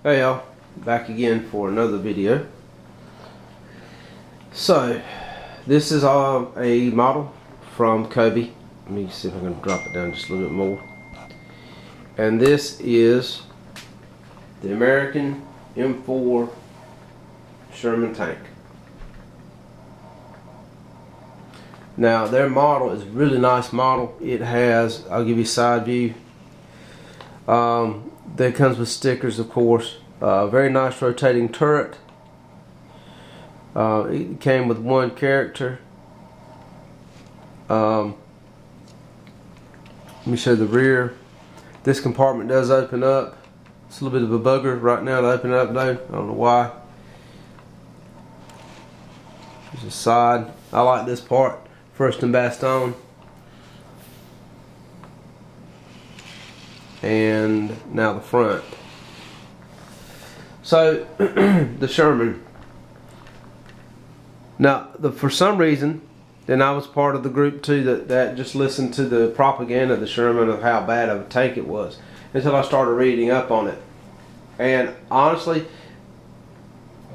Hey y'all, back again for another video. So, this is a model from Cobi. Let me see if I can drop it down just a little bit more. And this is the American M4 Sherman tank. Now, their model is a really nice model. It has, I'll give you a side view. That comes with stickers, of course. Very nice rotating turret. It came with one character. Let me show the rear. This compartment does open up. It's a little bit of a bugger right now to open it up though. I don't know why. There's a side. I like this part. First and baston. And now the front. So the Sherman. Now for some reason, then I was part of the group too that just listened to the propaganda of the Sherman of how bad of a tank it was until I started reading up on it. And honestly,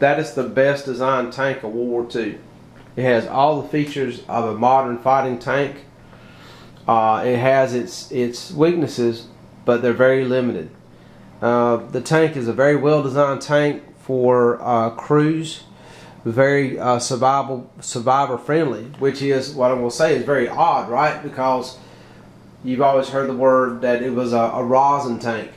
that is the best designed tank of World War II. It has all the features of a modern fighting tank. It has its weaknesses, but they're very limited. The tank is a very well designed tank for crews, very survivor friendly, which is what I will say is very odd, right? Because you've always heard the word that it was a rosin tank,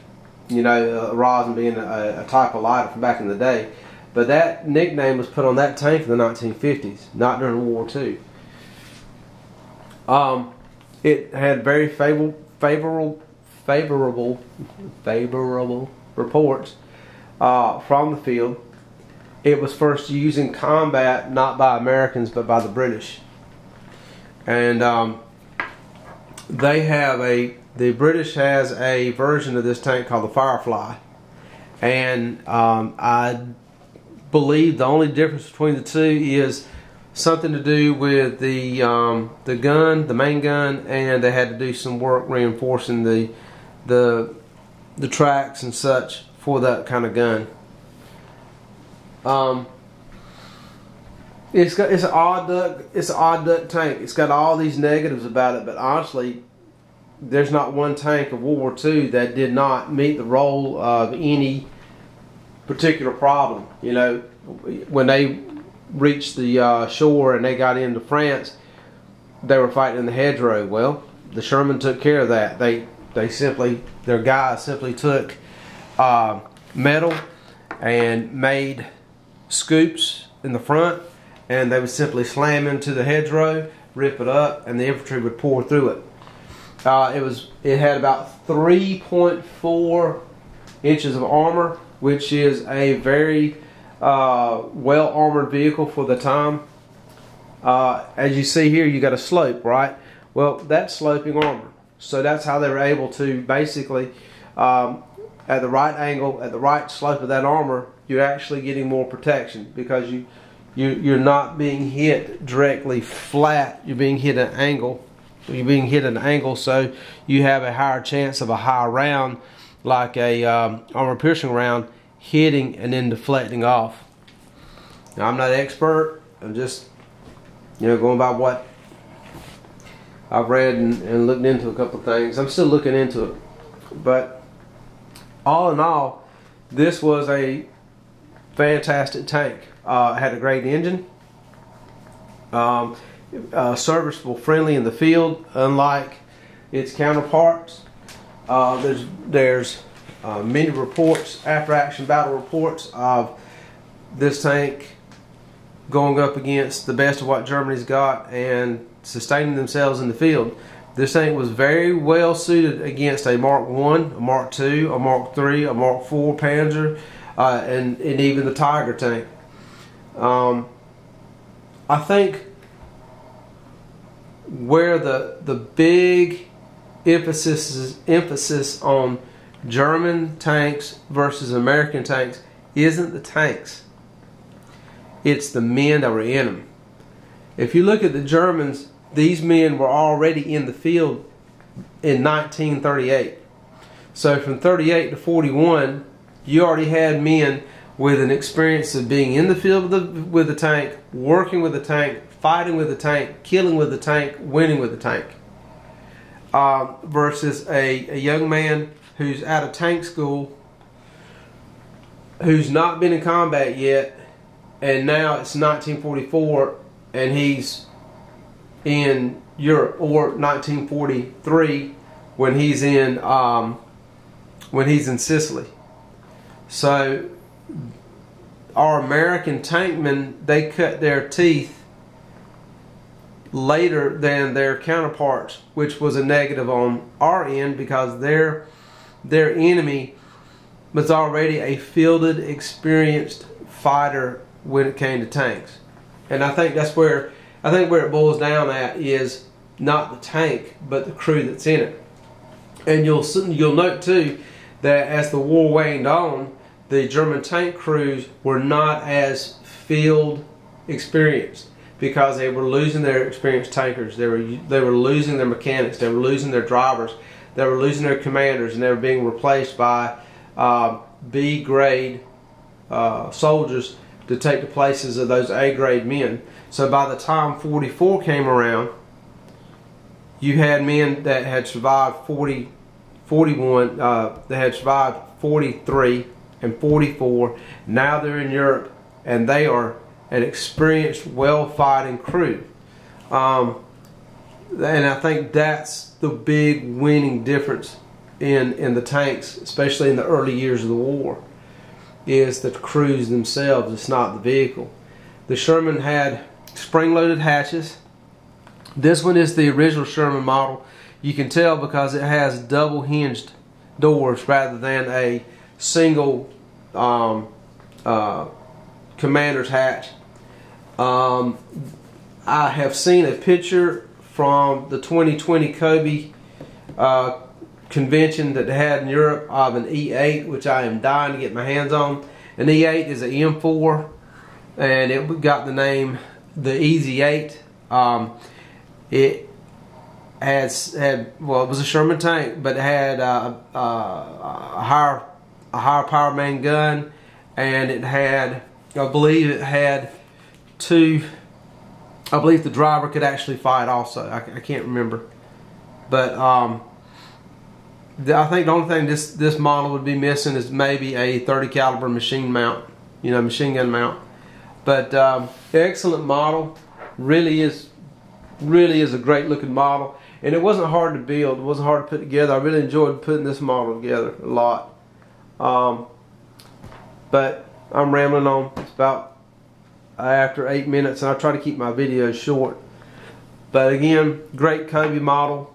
you know, rosin being a type of lighter from back in the day. But that nickname was put on that tank in the 1950s, not during World War II. It had very favorable reports from the field. It was first used in combat not by Americans but by the British. And the British has a version of this tank called the Firefly. And I believe the only difference between the two is something to do with the gun, the main gun, and they had to do some work reinforcing the tracks and such for that kind of gun. It's an odd duck tank. It's got all these negatives about it, but honestly, there's not one tank of World War II that did not meet the role of any particular problem. You know, when they reached the shore and they got into France, they were fighting in the hedgerow. Well, the Sherman took care of that. Their guys simply took metal and made scoops in the front, and they would simply slam into the hedgerow, rip it up, and the infantry would pour through it. It had about 3.4 inches of armor, which is a very well armored vehicle for the time. As you see here, you got a slope, right? Well, that's sloping armor. So that's how they were able to basically, at the right angle, at the right slope of that armor, you're actually getting more protection because you're not being hit directly flat. You're being hit at an angle. You're being hit at an angle, so you have a higher chance of a high round, like a armor piercing round, hitting and then deflecting off. Now, I'm not an expert. I'm just, going by what I've read and looked into a couple of things. I'm still looking into it, but all in all, this was a fantastic tank. It had a great engine, serviceable, friendly in the field, unlike its counterparts. There's many reports, after action battle reports of this tank going up against the best of what Germany's got and sustaining themselves in the field. This tank was very well suited against a Mark I, a Mark II, a Mark III, a Mark IV Panzer, and even the Tiger tank. I think where the big emphasis on German tanks versus American tanks isn't the tanks. It's the men that were in them. If you look at the Germans, these men were already in the field in 1938. So from 38 to 41, you already had men with an experience of being in the field with the tank, working with the tank, fighting with the tank, killing with the tank, winning with the tank. Versus a young man who's out of tank school, who's not been in combat yet, and now it's 1944 and he's in Europe, or 1943 when he's in Sicily. So our American tankmen, they cut their teeth later than their counterparts, which was a negative on our end, because their enemy was already a fielded, experienced fighter when it came to tanks. And I think that's where it boils down at, is not the tank but the crew that's in it. And you'll note too that as the war waned on, the German tank crews were not as field experienced, because they were losing their experienced tankers. They were losing their mechanics. They were losing their drivers. They were losing their commanders, and they were being replaced by B grade soldiers to take the places of those A grade men. So by the time 44 came around, you had men that had survived 41, that had survived 43 and 44. Now they're in Europe, and they are an experienced, well-fighting crew. And I think that's the big winning difference in the tanks, especially in the early years of the war, is the crews themselves. It's not the vehicle. The Sherman had spring-loaded hatches. This one is the original Sherman model. You can tell because it has double hinged doors rather than a single commander's hatch. I have seen a picture from the 2020 Cobi convention that they had in Europe of an E8, which I am dying to get my hands on. An E8 is an M4, and it got the name the Easy 8. It had well, it was a Sherman tank, but it had a higher power main gun, and it had, I believe it had two. I believe the driver could actually fight also. I can't remember, but I think the only thing this model would be missing is maybe a 30 caliber machine mount, machine gun mount. But excellent model. Really is a great looking model, and it wasn't hard to build. It wasn't hard to put together. I really enjoyed putting this model together a lot. But I'm rambling on. It's about after 8 minutes, and I try to keep my videos short. But again, great Cobi model.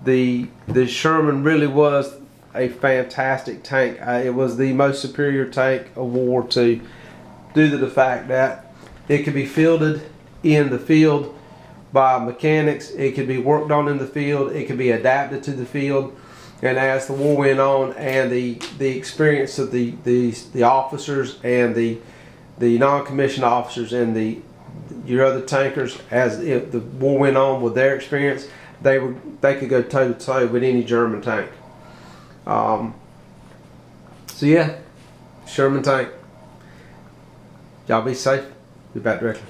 The Sherman really was a fantastic tank. It was the most superior tank of World War II, due to the fact that it could be fielded in the field by mechanics. It could be worked on in the field. It could be adapted to the field. And as the war went on, and the experience of the officers and the non-commissioned officers and your other tankers, as if the war went on with their experience, they could go toe to toe with any German tank. So yeah, Sherman tank. Y'all be safe. Be back directly.